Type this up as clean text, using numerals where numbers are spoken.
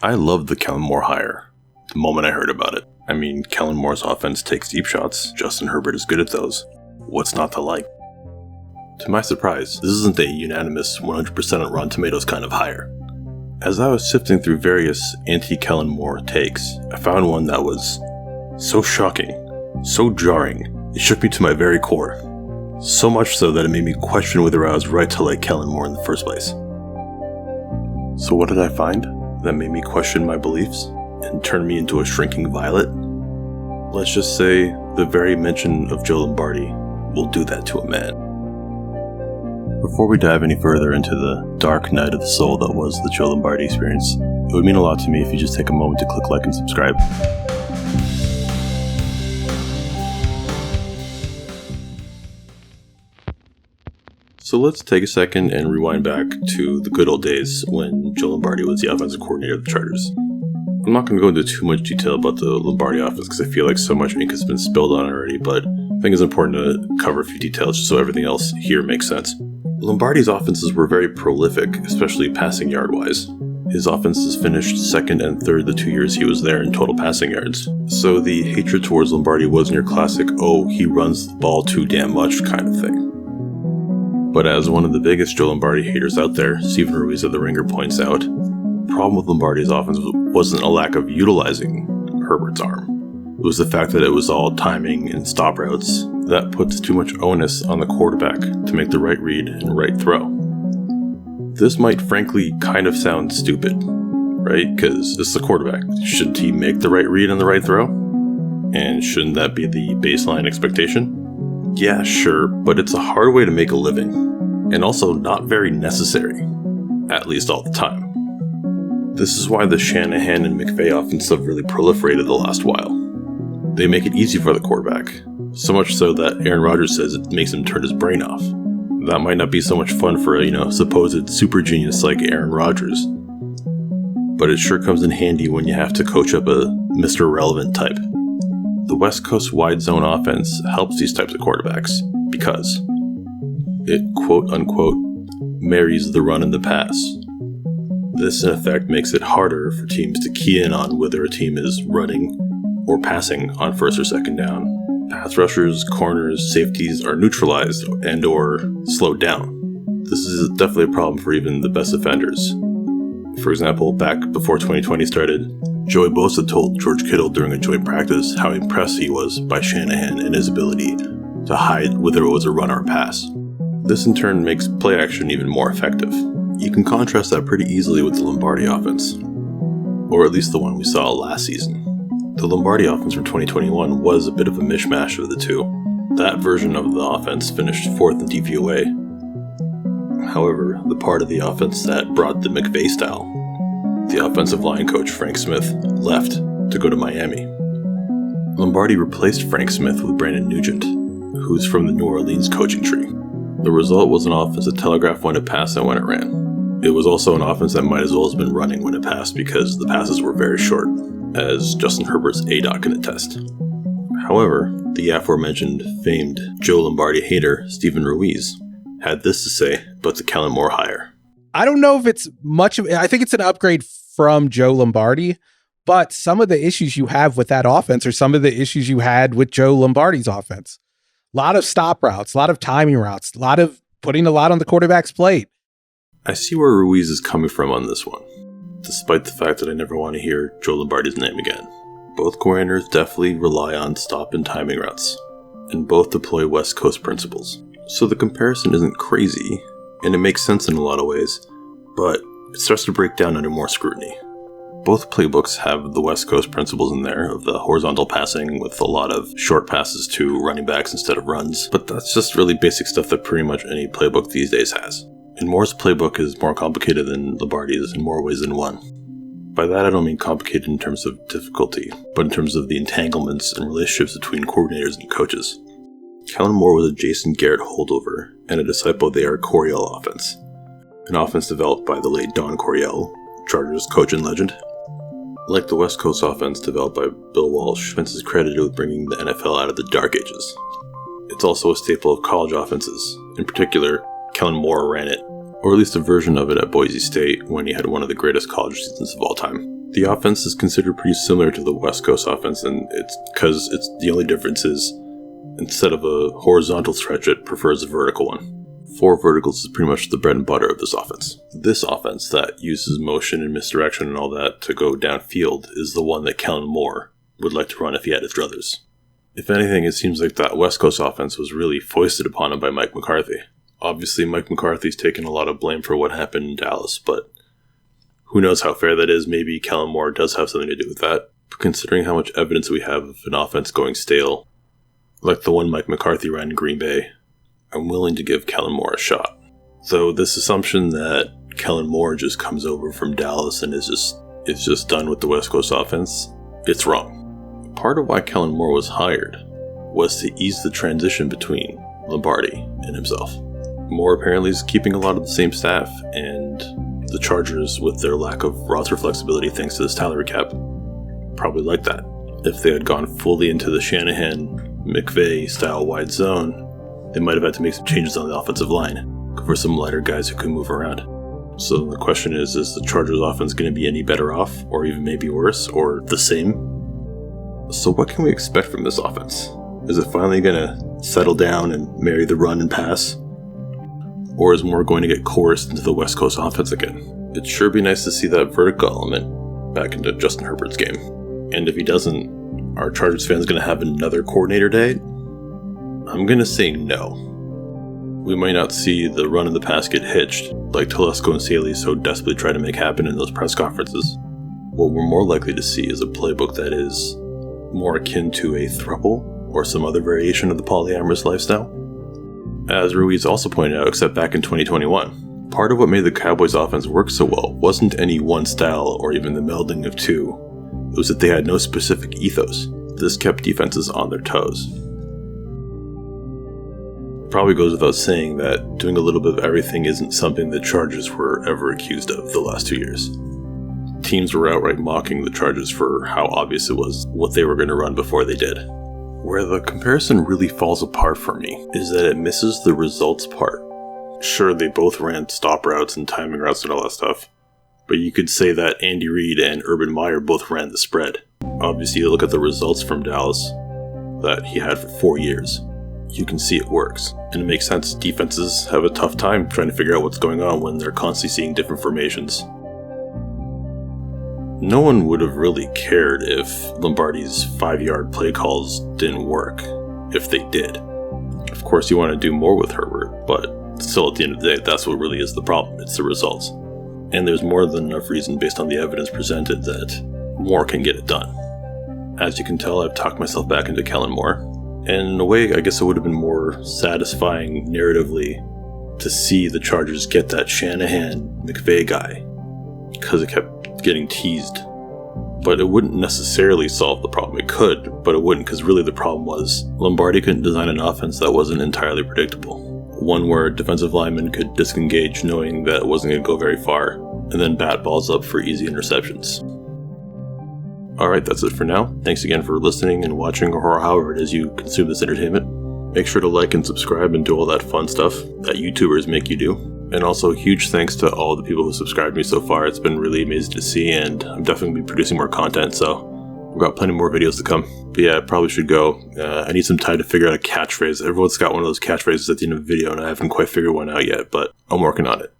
I loved the Kellen Moore hire the moment I heard about it. I mean, Kellen Moore's offense takes deep shots. Justin Herbert is good at those. What's not to like? To my surprise, this isn't a unanimous 100% on Rotten Tomatoes kind of hire. As I was sifting through various anti-Kellen Moore takes, I found one that was so shocking, so jarring, it shook me to my very core. So much so that it made me question whether I was right to like Kellen Moore in the first place. So what did I find that made me question my beliefs and turned me into a shrinking violet? Let's just say the very mention of Joe Lombardi will do that to a man. Before we dive any further into the dark night of the soul that was the Joe Lombardi experience, it would mean a lot to me if you just take a moment to click like and subscribe. So let's take a second and rewind back to the good old days when Joe Lombardi was the offensive coordinator of the Chargers. I'm not going to go into too much detail about the Lombardi offense because I feel like so much ink has been spilled on it already, but I think it's important to cover a few details just so everything else here makes sense. Lombardi's offenses were very prolific, especially passing yard-wise. His offenses finished second and third the 2 years he was there in total passing yards. So the hatred towards Lombardi wasn't your classic, oh, he runs the ball too damn much kind of thing. But as one of the biggest Joe Lombardi haters out there, Stephen Ruiz of The Ringer points out, the problem with Lombardi's offense wasn't a lack of utilizing Herbert's arm. It was the fact that it was all timing and stop routes that puts too much onus on the quarterback to make the right read and right throw. This might frankly kind of sound stupid, right? Because this is the quarterback. Shouldn't he make the right read and the right throw? And shouldn't that be the baseline expectation? Yeah, sure, but it's a hard way to make a living, and also not very necessary, at least all the time. This is why the Shanahan and McVay offense have really proliferated the last while. They make it easy for the quarterback, so much so that Aaron Rodgers says it makes him turn his brain off. That might not be so much fun for a, supposed super genius like Aaron Rodgers, but it sure comes in handy when you have to coach up a Mr. Relevant type. The West Coast wide zone offense helps these types of quarterbacks because it quote-unquote marries the run and the pass. This in effect makes it harder for teams to key in on whether a team is running or passing on first or second down. Pass rushers, corners, safeties are neutralized and or slowed down. This is definitely a problem for even the best defenders. For example, back before 2020 started, Joey Bosa told George Kittle during a joint practice how impressed he was by Shanahan and his ability to hide whether it was a run or a pass. This in turn makes play action even more effective. You can contrast that pretty easily with the Lombardi offense, or at least the one we saw last season. The Lombardi offense from 2021 was a bit of a mishmash of the two. That version of the offense finished 4th in DVOA. However, the part of the offense that brought the McVay style, the offensive line coach Frank Smith, left to go to Miami. Lombardi replaced Frank Smith with Brandon Nugent, who's from the New Orleans coaching tree. The result was an offense that telegraphed when it passed and when it ran. It was also an offense that might as well have been running when it passed because the passes were very short, as Justin Herbert's ADOT can attest. However, the aforementioned famed Joe Lombardi hater, Stephen Ruiz, had this to say about the Kellen Moore hire. I don't know if it's much of, I think it's an upgrade from Joe Lombardi, but some of the issues you have with that offense are some of the issues you had with Joe Lombardi's offense. A lot of stop routes, a lot of timing routes, a lot of putting a lot on the quarterback's plate. I see where Ruiz is coming from on this one, despite the fact that I never want to hear Joe Lombardi's name again. Both coordinators definitely rely on stop and timing routes, and both deploy West Coast principles. So the comparison isn't crazy, and it makes sense in a lot of ways, but it starts to break down under more scrutiny. Both playbooks have the West Coast principles in there of the horizontal passing with a lot of short passes to running backs instead of runs, but that's just really basic stuff that pretty much any playbook these days has. And Moore's playbook is more complicated than Lombardi's in more ways than one. By that I don't mean complicated in terms of difficulty, but in terms of the entanglements and relationships between coordinators and coaches. Kellen Moore was a Jason Garrett holdover and a disciple of the Eric Coryell offense, an offense developed by the late Don Coryell, Chargers coach and legend. Like the West Coast offense developed by Bill Walsh, Vince is credited with bringing the NFL out of the dark ages. It's also a staple of college offenses. In particular, Kellen Moore ran it, or at least a version of it at Boise State when he had one of the greatest college seasons of all time. The offense is considered pretty similar to the West Coast offense, and it's because the only difference is instead of a horizontal stretch, it prefers a vertical one. 4 verticals is pretty much the bread and butter of this offense. This offense that uses motion and misdirection and all that to go downfield is the one that Kellen Moore would like to run if he had his druthers. If anything, it seems like that West Coast offense was really foisted upon him by Mike McCarthy. Obviously, Mike McCarthy's taken a lot of blame for what happened in Dallas, but who knows how fair that is. Maybe Kellen Moore does have something to do with that. But considering how much evidence we have of an offense going stale, like the one Mike McCarthy ran in Green Bay, I'm willing to give Kellen Moore a shot. Though this assumption that Kellen Moore just comes over from Dallas and is just done with the West Coast offense, it's wrong. Part of why Kellen Moore was hired was to ease the transition between Lombardi and himself. Moore apparently is keeping a lot of the same staff, and the Chargers, with their lack of roster flexibility thanks to the salary cap, probably like that. If they had gone fully into the Shanahan-McVay style wide zone, they might have had to make some changes on the offensive line for some lighter guys who can move around. So the question is the Chargers offense going to be any better off, or even maybe worse, or the same? So what can we expect from this offense? Is it finally going to settle down and marry the run and pass? Or is Moore going to get coerced into the West Coast offense again? It'd sure be nice to see that vertical element back into Justin Herbert's game. And if he doesn't, are Chargers fans going to have another coordinator day? I'm going to say no. We might not see the run and the pass get hitched, like Telesco and Staley so desperately try to make happen in those press conferences. What we're more likely to see is a playbook that is more akin to a throuple or some other variation of the polyamorous lifestyle. As Ruiz also pointed out, except back in 2021, part of what made the Cowboys offense work so well wasn't any one style or even the melding of two. It was that they had no specific ethos. This kept defenses on their toes. It probably goes without saying that doing a little bit of everything isn't something the Chargers were ever accused of the last 2 years. Teams were outright mocking the Chargers for how obvious it was what they were going to run before they did. Where the comparison really falls apart for me is that it misses the results part. Sure, they both ran stop routes and timing routes and all that stuff, but you could say that Andy Reid and Urban Meyer both ran the spread. Obviously, you look at the results from Dallas that he had for 4 years. You can see it works, and it makes sense. Defenses have a tough time trying to figure out what's going on when they're constantly seeing different formations. No one would have really cared if Lombardi's 5-yard play calls didn't work, if they did. Of course, you want to do more with Herbert, but still at the end of the day, that's what really is the problem. It's the results. And there's more than enough reason based on the evidence presented that Moore can get it done. As you can tell, I've talked myself back into Kellen Moore. And in a way, I guess it would have been more satisfying narratively to see the Chargers get that Shanahan-McVay guy, because it kept getting teased. But it wouldn't necessarily solve the problem. It could, but it wouldn't, because really the problem was Lombardi couldn't design an offense that wasn't entirely predictable. One where defensive linemen could disengage knowing that it wasn't going to go very far, and then bat balls up for easy interceptions. Alright, that's it for now. Thanks again for listening and watching, or however it is you consume this entertainment. Make sure to like and subscribe and do all that fun stuff that YouTubers make you do. And also, huge thanks to all the people who subscribed to me so far. It's been really amazing to see, and I'm definitely going to be producing more content, so we've got plenty more videos to come. But yeah, I probably should go. I need some time to figure out a catchphrase. Everyone's got one of those catchphrases at the end of the video, and I haven't quite figured one out yet, but I'm working on it.